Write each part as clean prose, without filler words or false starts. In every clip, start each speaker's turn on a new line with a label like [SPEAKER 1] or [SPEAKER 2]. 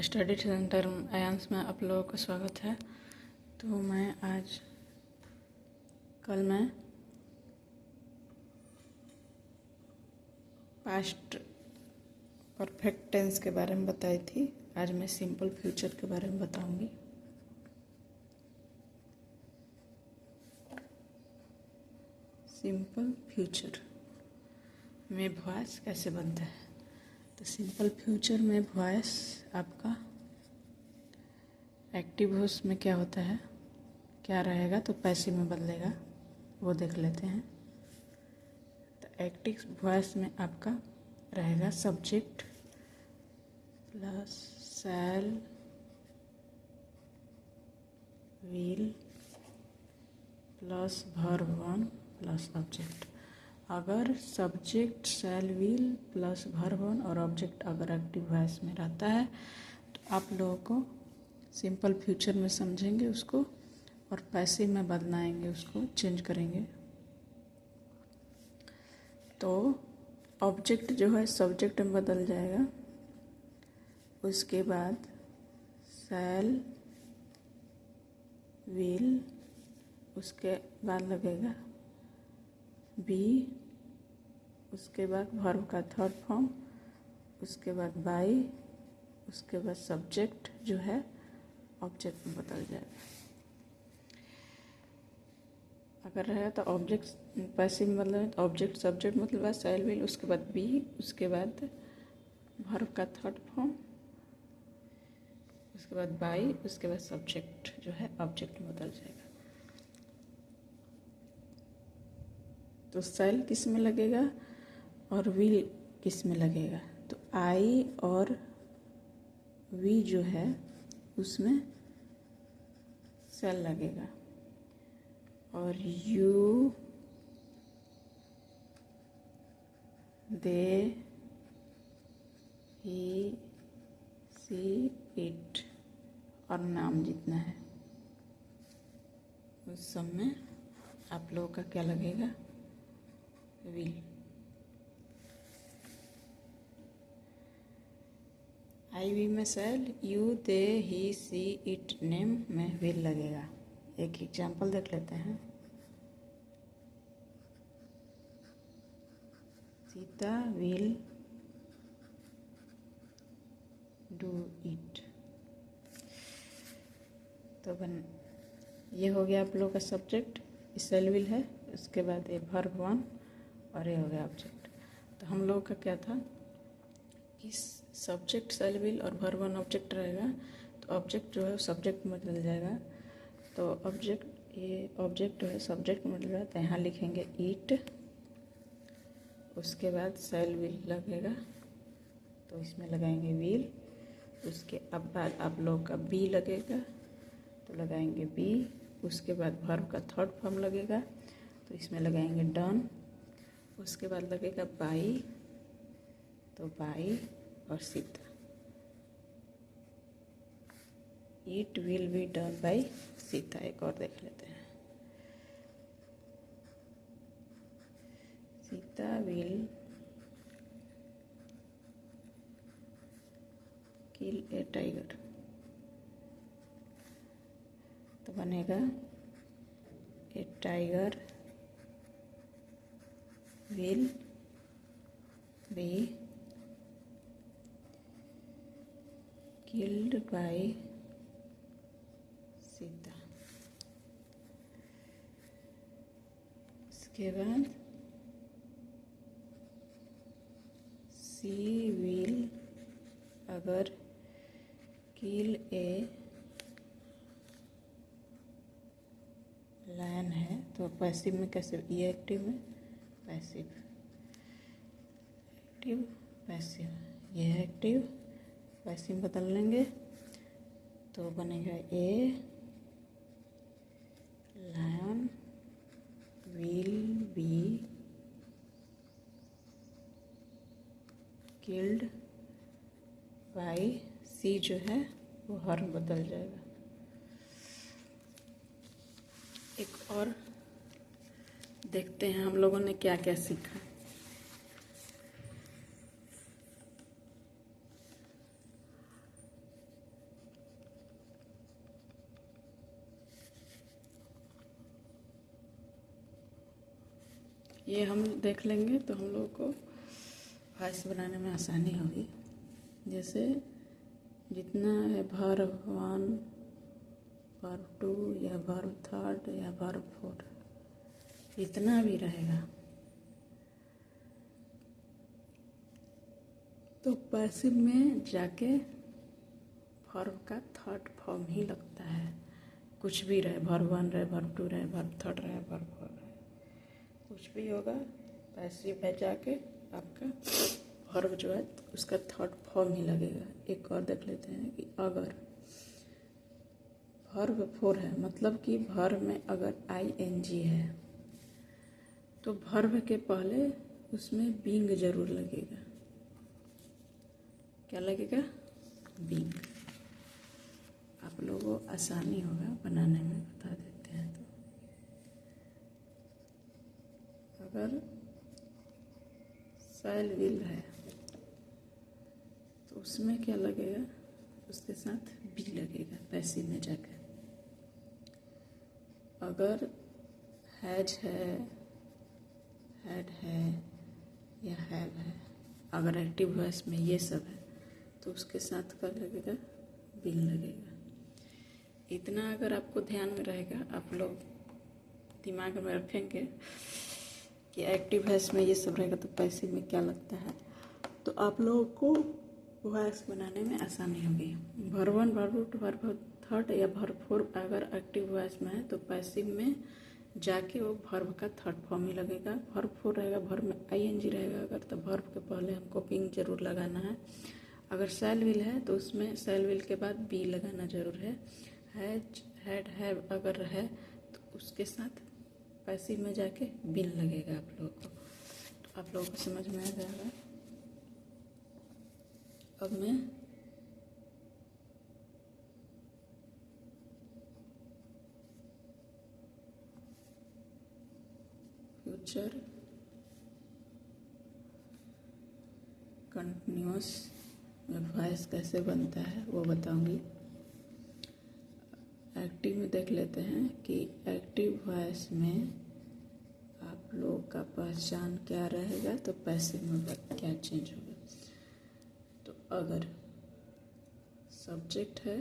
[SPEAKER 1] Study centre आयांस में आप लोगों का स्वागत है। तो कल मैं पास्ट परफेक्ट टेंस के बारे में बताई थी। आज मैं सिंपल फ्यूचर के बारे में बताऊंगी। सिंपल फ्यूचर में वॉइस कैसे बनता है? तो सिंपल फ्यूचर में वॉइस आपका एक्टिव वॉइस में क्या होता है, क्या रहेगा, तो पैसिव में बदलेगा, वो देख लेते हैं। तो एक्टिव वॉइस में आपका रहेगा subject plus shall will plus verb one plus object. अगर subject shall will plus verb one और ऑब्जेक्ट अगर एक्टिव वॉइस में रहता है तो आप लोगों को सिंपल फ्यूचर में समझेंगे उसको और पैसिव में बदलाएंगे, उसको चेंज करेंगे। तो ऑब्जेक्ट जो है सब्जेक्ट में बदल जाएगा। उसके बाद शैल विल, उसके बाद लगेगा बी, उसके बाद वर्ब का थर्ड फॉर्म, उसके बाद बाई, उसके बाद सब्जेक्ट जो है ऑब्जेक्ट में बदल जाएगा। अगर रहे तो ऑब्जेक्ट पैसिव में बदल तो ऑब्जेक्ट सब्जेक्ट मतलब शैल विल, उसके बाद बी, उसके बाद वर्ब का थर्ड फॉर्म, उसके बाद बाई, उसके बाद सब्जेक्ट जो है ऑब्जेक्ट में बदल जाएगा। तो शैल किस में लगेगा और विल किस में लगेगा? तो आई और वी जो है उसमें शैल लगेगा और you, they, he, she, it और नाम जितना है उस सब में आप लोगों का क्या लगेगा? विल। आई वी में shall, you, they, he, she, it, name में विल लगेगा। एक एग्जाम्पल देख लेते हैं। Sita will do it. तो ये हो गया आप लोग का सब्जेक्ट, शैल विल है, उसके बाद ये वर्ब वन और ये हो गया ऑब्जेक्ट। तो हम लोग का क्या था कि सब्जेक्ट शैल विल और वर्ब वन ऑब्जेक्ट रहेगा, तो ऑब्जेक्ट जो है सब्जेक्ट में बदल जाएगा। तो ये ऑब्जेक्ट जो है सब्जेक्ट में बदल रहा है, तो यहाँ लिखेंगे ईट, उसके बाद शैल विल लगेगा तो इसमें लगाएंगे विल। उसके अब बाद आप लोग का बी लगेगा तो लगाएंगे बी, उसके बाद वर्ब का थर्ड फॉर्म लगेगा तो इसमें लगाएंगे डन। उसके बाद लगेगा बाई, तो बाई और Sita. It will be done by Sita. एक और देख लेते हैं। Sita will kill a tiger. तो बनेगा a tiger will be killed by Sita. इसके बाद सी विल अगर किल ए लायन है तो पैसिव में कैसे? ये एक्टिव में पैसिव, एक्टिव पैसिव, ये है एक्टिव, पैसिव बदल लेंगे तो बनेगा a lion will be killed by she, जो है वो हर बदल जाएगा। एक और देखते हैं हम लोगों ने क्या क्या सीखा। ये हम देख लेंगे तो हम लोग को वॉइस बनाने में आसानी होगी। जैसे जितना है वर्ब 1, वर्ब 2 या वर्ब 3 या वर्ब 4, इतना भी रहेगा तो पैसिव में जाके वर्ब का थर्ड फॉर्म ही लगता है। कुछ भी रहे, वर्ब 1 रहे, वर्ब 2 रहे, वर्ब 3 रहे, वर्ब 4 रहे, कुछ भी होगा पैसिव में जाके आपका वर्ब जो है उसका थर्ड फॉर्म ही लगेगा। एक और देख लेते हैं कि अगर वर्ब 4 है, मतलब कि वर्ब में अगर ing है तो वर्ब के पहले उसमें बींग जरूर लगेगा। क्या लगेगा? बींग। आप लोगों को आसानी होगा बनाने में, बता देते हैं। तो अगर शैल विल है तो उसमें क्या लगेगा? उसके साथ बी लगेगा पैसिव में जाकर। अगर हैज है, हैड है या हैव है, अगर एक्टिव वॉइस में ये सब है तो उसके साथ क्या लगेगा? बिल लगेगा। इतना अगर आपको ध्यान में रहेगा, आप लोग दिमाग में रखेंगे कि एक्टिव वॉइस में ये सब रहेगा तो पैसिव में क्या लगता है, तो आप लोगों को वॉइस बनाने में आसानी होगी। वर्ब 1, वर्ब 2, वर्ब 3 या वर्ब 4 अगर एक्टिव वॉइस में है तो पैसिव में जाके वो वर्ब का थर्ड फॉर्म ही लगेगा। वर्ब 4 रहेगा, वर्ब में ing रहेगा अगर, तो वर्ब के पहले हमको बिंग जरूर लगाना है। अगर शैल विल है तो उसमें शैल विल के बाद बी लगाना जरूर है। हैज, हैड, हैव अगर है तो उसके साथ पैसिव में जाके बिल लगेगा आप लोगों को। तो आप लोगों को समझ में आ जाएगा। अब मैं फ्यूचर कंटिन्यूअस में वॉइस कैसे बनता है वो बताऊंगी। एक्टिव में देख लेते हैं कि एक्टिव वॉइस में आप लोग का पहचान क्या रहेगा, तो पैसिव में क्या चेंज होगा। तो अगर सब्जेक्ट है,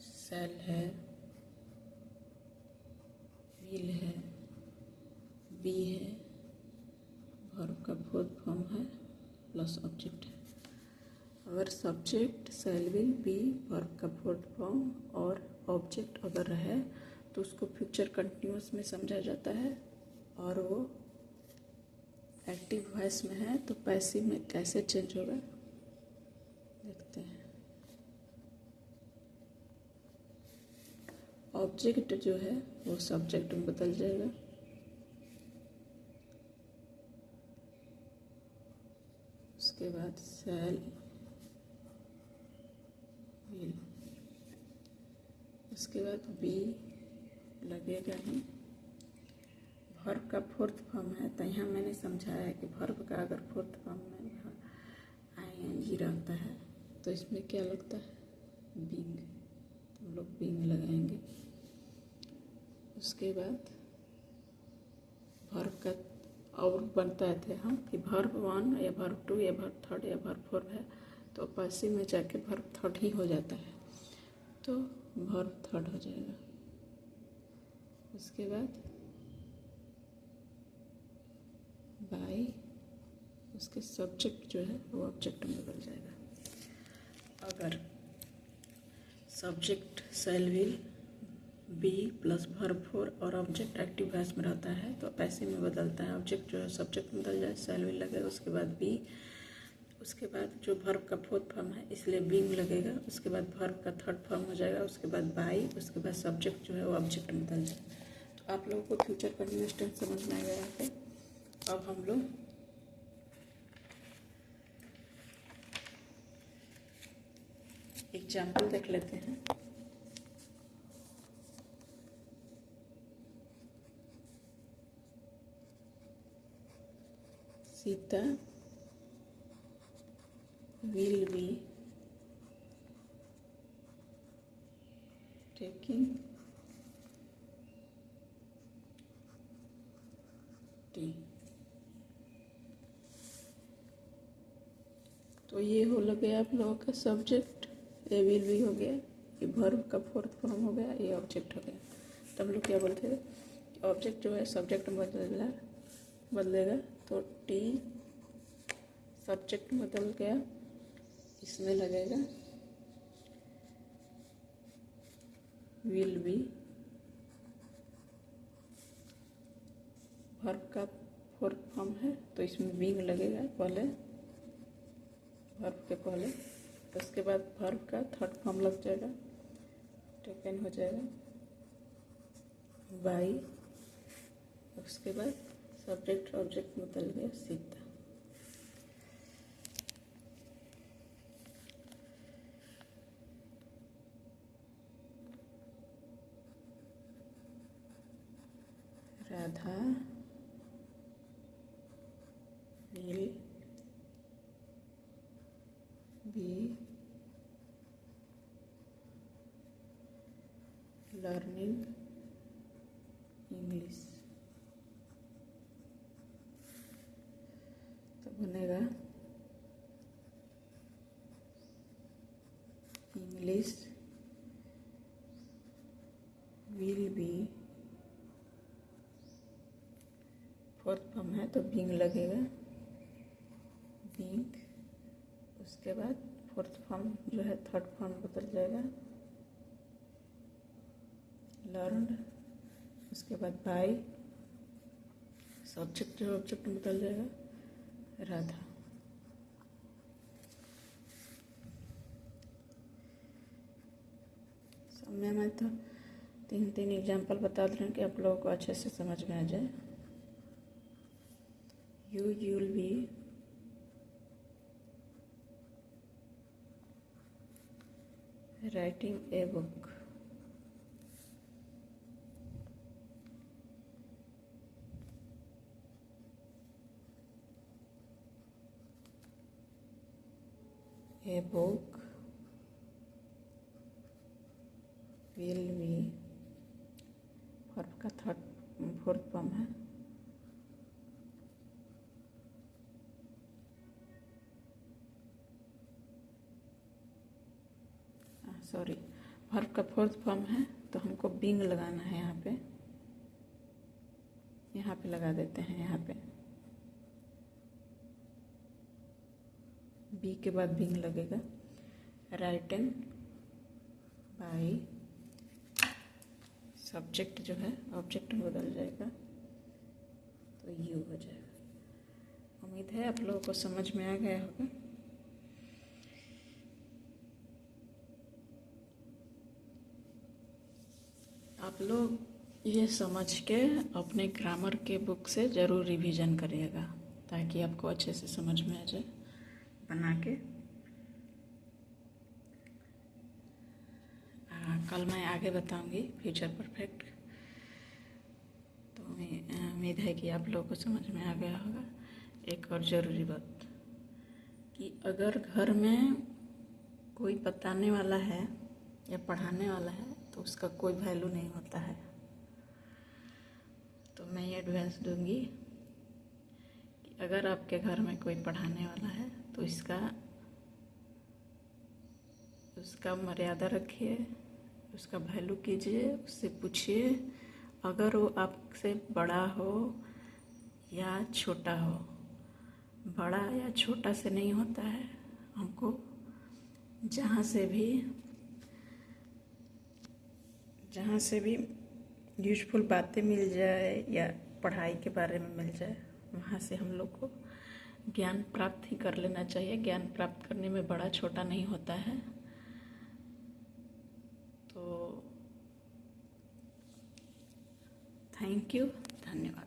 [SPEAKER 1] शैल है, विल है, बी है, वर्ब का फोर्थ फॉर्म है, प्लस ऑब्जेक्ट है। अगर subject, shall, will, be, verb का फोर्थ फॉर्म और ऑब्जेक्ट अगर है तो उसको फ्यूचर कंटिन्यूअस में समझा जाता है। और वो एक्टिव वॉइस में है तो पैसिव में कैसे चेंज होगा देखते हैं। ऑब्जेक्ट जो है वो सब्जेक्ट में बदल जाएगा। उसके बाद शैल, विल, उसके बाद बी लगेगा ही। वर्ब का फोर्थ फॉर्म है तो यहाँ मैंने समझाया कि वर्ब का अगर फोर्थ फॉर्म में ing रहता है तो इसमें क्या लगता है? बींग। तो हम लोग बींग लगाएंगे। उसके बाद वर्ब का और बनता थे हम कि वर्ब 1 या वर्ब 2 या वर्ब 3 या वर्ब 4 है तो पैसिव में जाके वर्ब 3 ही हो जाता है, तो वर्ब 3 हो जाएगा। उसके बाद बाई, उसके सब्जेक्ट जो है वो ऑब्जेक्ट में बदल जाएगा। अगर subject shall, will, be plus verb 4 और ऑब्जेक्ट एक्टिव वॉइस में रहता है तो पैसिव में बदलता है। ऑब्जेक्ट जो है सब्जेक्ट में बदल जाए, शैल, विल लगेगा, उसके बाद बी, उसके बाद जो वर्ब का फोर्थ फॉर्म है इसलिए बींग लगेगा, उसके बाद वर्ब का थर्ड फॉर्म हो जाएगा, उसके बाद बाई, उसके बाद सब्जेक्ट जो है वो ऑब्जेक्ट में बदल जाएगा। तो आप लोगों को फ्यूचर कंटिन्यूअस टेंस समझ में आ गया है। अब हम लोग एग्जाम्पल देख लेते हैं। Sita will be taking T. तो ये हो लग गया आप लोगों का सब्जेक्ट, ए विल बी हो गया, ये वर्ब का फोर्थ फॉर्म हो गया, ये ऑब्जेक्ट हो गया। तब लोग क्या बोलते थे कि ऑब्जेक्ट जो है सब्जेक्ट में बदलेगा, तो टी सब्जेक्ट बदल गया, इसमें लगेगा विल बी, वर्ब का फोर्थ फॉर्म है तो इसमें बीइंग लगेगा पहले, वर्ब के पहले, उसके बाद वर्ब का थर्ड फॉर्म लग जाएगा, टेकन हो जाएगा बाई, उसके बाद सब्जेक्ट ऑब्जेक्ट बदल गया Sita. Radha will be learning English. तो बनेगा English will be, fourth form है तो बीइंग लगेगा, बीइंग, उसके बाद फोर्थ फॉर्म जो है थर्ड फॉर्म बदल जाएगा लर्नड, उसके बाद बाय, सब्जेक्ट जो ऑब्जेक्ट बदल जाएगा राधा। समय में तो तीन एग्जाम्पल बता दे रहे हैं कि आप लोगों को अच्छे से समझ में आ जाए। You will be writing a book. A book will be, verb का फोर्थ फॉर्म है, सॉरी, वर्ब का फोर्थ फॉर्म है तो हमको बीइंग लगाना है, यहाँ पे लगा देते हैं, यहाँ पे बी के बाद बीइंग लगेगा, राइटन बाई, सब्जेक्ट जो है ऑब्जेक्ट में बदल जाएगा तो यू हो जाएगा। उम्मीद है आप लोगों को समझ में आ गया होगा। आप लोग ये समझ के अपने ग्रामर के बुक से ज़रूर रिवीजन करिएगा ताकि आपको अच्छे से समझ में आ जाए बना के। कल मैं आगे बताऊंगी फ्यूचर परफेक्ट। तो उम्मीद है कि आप लोगों को समझ में आ गया होगा। एक और ज़रूरी बात कि अगर घर में कोई बताने वाला है या पढ़ाने वाला है तो उसका कोई वैल्यू नहीं होता है। तो मैं ये एडवाइस दूंगी कि अगर आपके घर में कोई पढ़ाने वाला है तो उसका मर्यादा रखिए, उसका वैल्यू कीजिए, उससे पूछिए। अगर वो आपसे बड़ा हो या छोटा हो, बड़ा या छोटा से नहीं होता है। हमको जहाँ से भी यूजफुल बातें मिल जाए या पढ़ाई के बारे में मिल जाए, वहाँ से हम लोग को ज्ञान प्राप्त ही कर लेना चाहिए। ज्ञान प्राप्त करने में बड़ा छोटा नहीं होता है। तो थैंक यू, धन्यवाद।